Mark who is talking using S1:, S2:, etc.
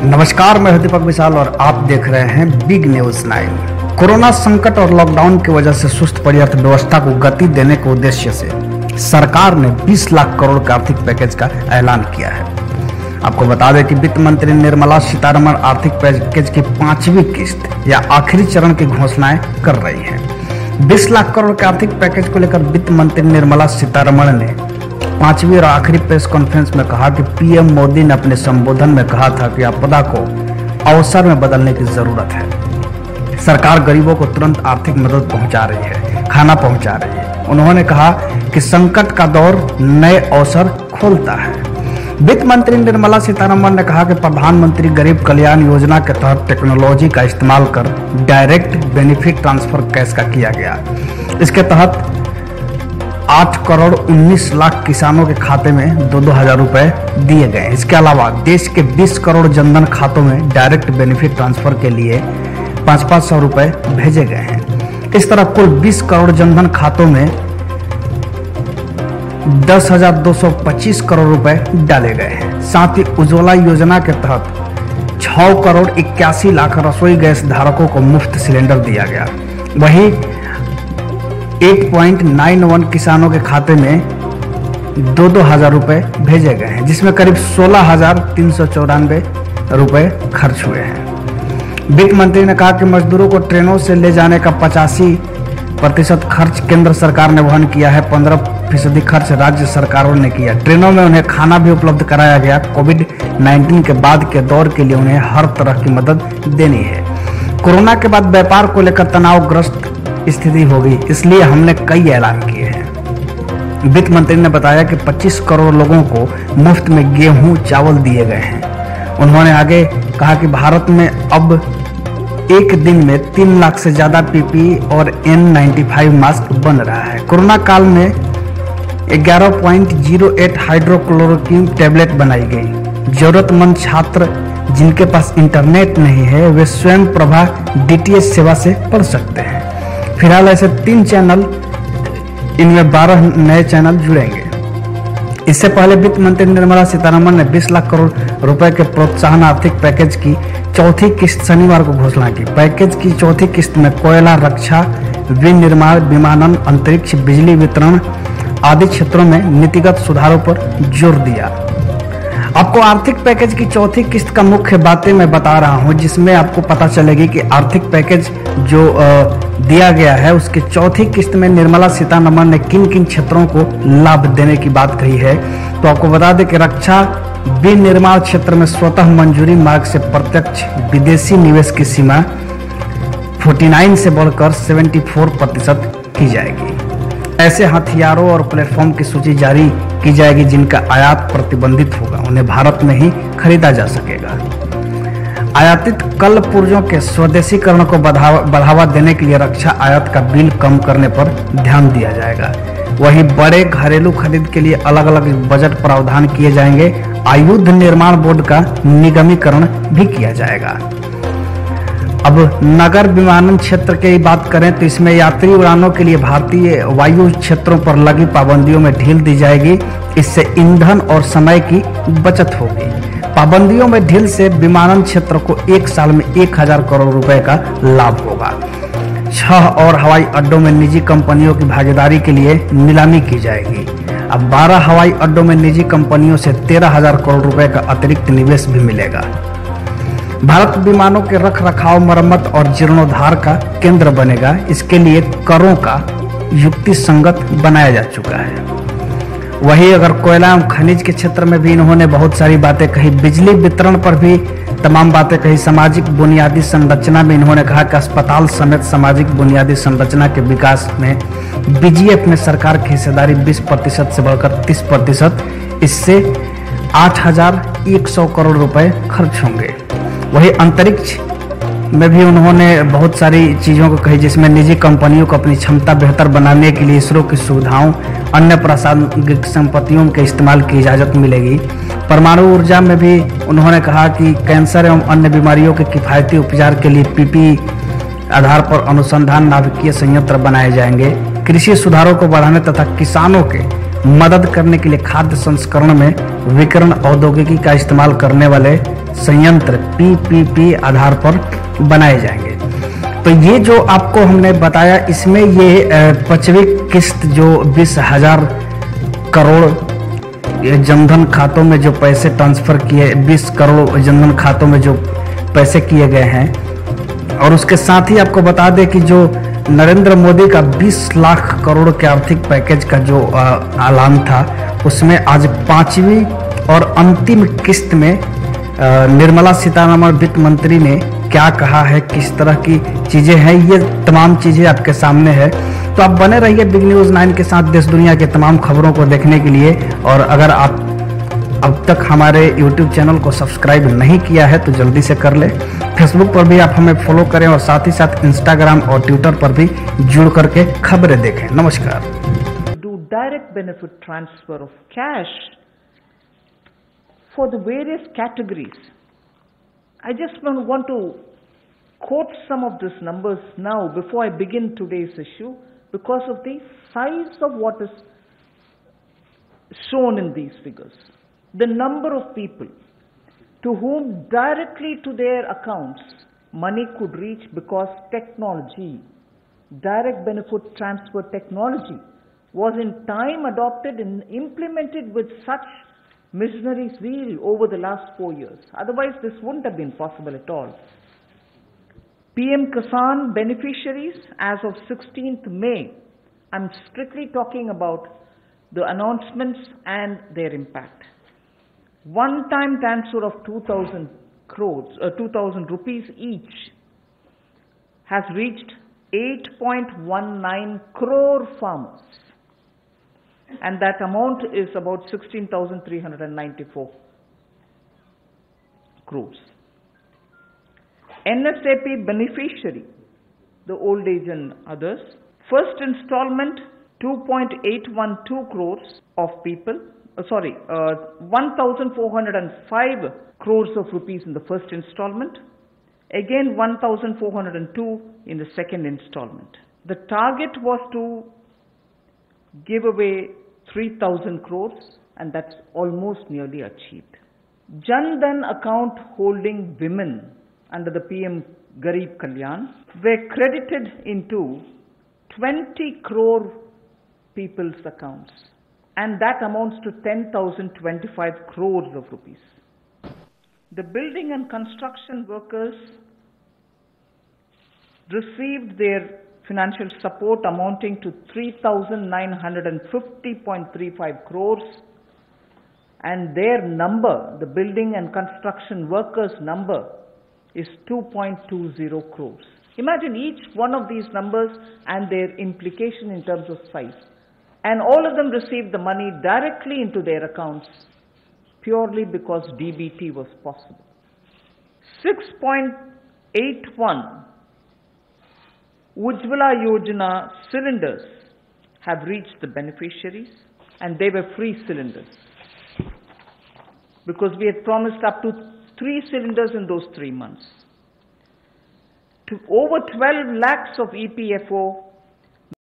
S1: नमस्कार, मैं दीपक विशाल और आप देख रहे हैं बिग न्यूज 9। कोरोना संकट और लॉकडाउन की वजह से सुस्त पड़ी अर्थव्यवस्था को गति देने के उद्देश्य से सरकार ने 20 लाख करोड़ के आर्थिक पैकेज का ऐलान किया है। आपको बता दें कि वित्त मंत्री निर्मला सीतारमण आर्थिक पैकेज की 5वीं किस्त या आखिरी चरण की घोषणाएं कर रही हैं। 20 लाख करोड़ के आर्थिक पैकेज को लेकर वित्त मंत्री निर्मला सीतारमण ने 5वीं और आखिरी प्रेस कॉन्फ्रेंस में कहा कि पीएम मोदी ने अपने संबोधन में कहा था कि आपदा को अवसर में बदलने की जरूरत है। सरकार गरीबों को तुरंत आर्थिक मदद पहुंचा रही है, खाना पहुंचा रही है। उन्होंने कहा कि संकट का दौर नए अवसर खोलता है। वित्त मंत्री निर्मला सीतारमण ने कहा कि प्रधानमंत्री गरीब कल्याण योजना के तहत टेक्नोलॉजी का इस्तेमाल कर डायरेक्ट बेनिफिट ट्रांसफर कैश का किया गया। इसके तहत 8 करोड़ 19 लाख किसानों के खाते में 2-2 हजार रुपए दिए गए। इसके अलावा देश के 20 करोड़ जनधन खातों में डायरेक्ट बेनिफिट ट्रांसफर के लिए 500 रुपए भेजे गए हैं। इस तरह कुल 20 करोड़ जनधन खातों में 10,225 करोड़ रुपए डाले गए हैं। साथ ही उज्ज्वला योजना के तहत 6 करोड़ 81 लाख रसोई गैस धारकों को मुफ्त सिलेंडर दिया गया। वहीं 8.91 किसानों के खाते में 2-2 हजार रुपए भेजे गए हैं, जिसमें करीब 16,394 रुपए खर्च हुए हैं। वित्त मंत्री ने कहा कि मजदूरों को ट्रेनों से ले जाने का 85% खर्च केंद्र सरकार ने वहन किया है, 15% खर्च राज्य सरकारों ने किया। ट्रेनों में उन्हें खाना भी उपलब्ध कराया गया। कोविड-19 के बाद के दौर के लिए उन्हें हर तरह की मदद देनी है। कोरोना के बाद व्यापार को लेकर तनावग्रस्त स्थिति होगी, इसलिए हमने कई ऐलान किए हैं। वित्त मंत्री ने बताया कि 25 करोड़ लोगों को मुफ्त में गेहूं चावल दिए गए हैं। उन्होंने आगे कहा कि भारत में अब एक दिन में 3 लाख से ज्यादा पीपीई और N95 मास्क बन रहा है। कोरोना काल में 11.08 हाइड्रोक्लोरोक्विन टैबलेट बनाई गई। जरूरतमंद छात्र जिनके पास इंटरनेट नहीं है वे स्वयं प्रभा DTH सेवा से पढ़ सकते हैं। फिलहाल ऐसे 3 चैनल, इनमें 12 नए चैनल जुड़ेंगे। इससे पहले वित्त मंत्री निर्मला सीतारमण ने 20 लाख करोड़ रुपए के प्रोत्साहन आर्थिक पैकेज की 4थी किस्त शनिवार को घोषणा की। पैकेज की 4थी किस्त में कोयला, रक्षा, विनिर्माण, विमानन, अंतरिक्ष, बिजली वितरण आदि क्षेत्रों में नीतिगत सुधारों पर जोर दिया। आपको आर्थिक पैकेज की 4थी किस्त का मुख्य बातें मैं बता रहा हूं, जिसमें आपको पता चलेगी कि आर्थिक पैकेज जो दिया गया है उसकी 4थी किस्त में निर्मला सीतारमण ने किन किन क्षेत्रों को लाभ देने की बात कही है। तो आपको बता दें कि रक्षा विनिर्माण क्षेत्र में स्वतः मंजूरी मार्ग से प्रत्यक्ष विदेशी निवेश की सीमा 49 से बढ़कर 74% की जाएगी। ऐसे हथियारों और प्लेटफॉर्म की सूची जारी की जाएगी जिनका आयात प्रतिबंधित होगा, उन्हें भारत में ही खरीदा जा सकेगा। आयातित कल पुर्जों के स्वदेशीकरण को बढ़ावा देने के लिए रक्षा आयात का बिल कम करने पर ध्यान दिया जाएगा। वहीं बड़े घरेलू खरीद के लिए अलग अलग बजट प्रावधान किए जाएंगे। आयुध निर्माण बोर्ड का निगमीकरण भी किया जाएगा। अब नगर विमानन क्षेत्र की बात करें तो इसमें यात्री उड़ानों के लिए भारतीय वायु क्षेत्रों पर लगी पाबंदियों में ढील दी जाएगी। इससे ईंधन और समय की बचत होगी। पाबंदियों में ढील से विमानन क्षेत्र को 1 साल में 1,000 करोड़ रुपए का लाभ होगा। 6 और हवाई अड्डों में निजी कंपनियों की भागीदारी के लिए नीलामी की जाएगी। अब 12 हवाई अड्डों में निजी कंपनियों से 13,000 करोड़ रुपए का अतिरिक्त निवेश भी मिलेगा। भारत विमानों के रख रखाव, मरम्मत और जीर्णोद्धार का केंद्र बनेगा। इसके लिए करों का युक्ति संगत बनाया जा चुका है। वहीं अगर कोयला एवं खनिज के क्षेत्र में भी इन्होंने बहुत सारी बातें कही। बिजली वितरण पर भी तमाम बातें कही। सामाजिक बुनियादी संरचना में इन्होंने कहा कि अस्पताल समेत सामाजिक बुनियादी संरचना के विकास में BGF में सरकार की हिस्सेदारी 20% से बढ़कर 30%। इससे 8,100 करोड़ रुपए खर्च होंगे। वही अंतरिक्ष में भी उन्होंने बहुत सारी चीज़ों को कही, जिसमें निजी कंपनियों को अपनी क्षमता बेहतर बनाने के लिए इसरो की सुविधाओं, अन्य प्रासंगिक संपत्तियों के इस्तेमाल की इजाज़त मिलेगी। परमाणु ऊर्जा में भी उन्होंने कहा कि कैंसर एवं अन्य बीमारियों के किफ़ायती उपचार के लिए PPE आधार पर अनुसंधान नाभिकीय संयंत्र बनाए जाएंगे। कृषि सुधारों को बढ़ाने तथा किसानों के मदद करने के लिए खाद्य संस्करण में विकिरण औद्योगिकी का इस्तेमाल करने वाले संयंत्र पीपीपी आधार पर बनाए जाएंगे। तो ये जो आपको हमने बताया, इसमें ये 5वीं किस्त जो 20,000 करोड़ जनधन खातों में जो पैसे ट्रांसफर किए, 20 करोड़ जनधन खातों में जो पैसे किए गए हैं, और उसके साथ ही आपको बता दें कि जो नरेंद्र मोदी का 20 लाख करोड़ के आर्थिक पैकेज का जो ऐलान था, उसमें आज 5वीं और अंतिम किस्त में निर्मला सीतारमण वित्त मंत्री ने क्या कहा है, किस तरह की चीजें हैं, ये तमाम चीजें आपके सामने है। तो आप बने रहिए बिग न्यूज 9 के साथ देश दुनिया के तमाम खबरों को देखने के लिए। और अगर आप अब तक हमारे YouTube चैनल को सब्सक्राइब नहीं किया है तो जल्दी से कर ले। फेसबुक पर भी आप हमें फॉलो करें और साथ ही साथ इंस्टाग्राम और ट्विटर पर भी जुड़ करके खबरें देखें। नमस्कार।
S2: Do direct benefit transfer of cash for the various categories. I just want to quote some of these numbers now before I begin today's issue, because of the size of what is shown in these figures. The number of people to whom directly to their accounts money could reach because technology, direct benefit transfer technology, was in time adopted and implemented with such missionary zeal over the last 4 years. Otherwise, this wouldn't have been possible at all. PM Kisan beneficiaries as of 16th May, I'm strictly talking about the announcements and their impact. One-time transfer of 2,000 crores, 2,000 rupees each has reached 8.19 crore farmers, and that amount is about 16,394 crores. NSAP beneficiary, the old age and others, first installment 2.812 crores of people. 1,405 crores of rupees in the first installment, again 1,402 in the second installment. The target was to give away 3,000 crores, and that's almost nearly achieved. Jan Dhan account holding women under the PM Garib Kalyan were credited into 20 crore people's accounts, and that amounts to 10,025 crores of rupees. The building and construction workers received their financial support amounting to 3,950.35 crores, and their number, the building and construction workers number, is 2.20 crores. Imagine each one of these numbers and their implication in terms of size. And all of them received the money directly into their accounts purely because DBT was possible. 6.81 Ujjwala Yojana cylinders have reached the beneficiaries, and they were free cylinders because we had promised up to 3 cylinders in those 3 months. To over 12 lakhs of EPFO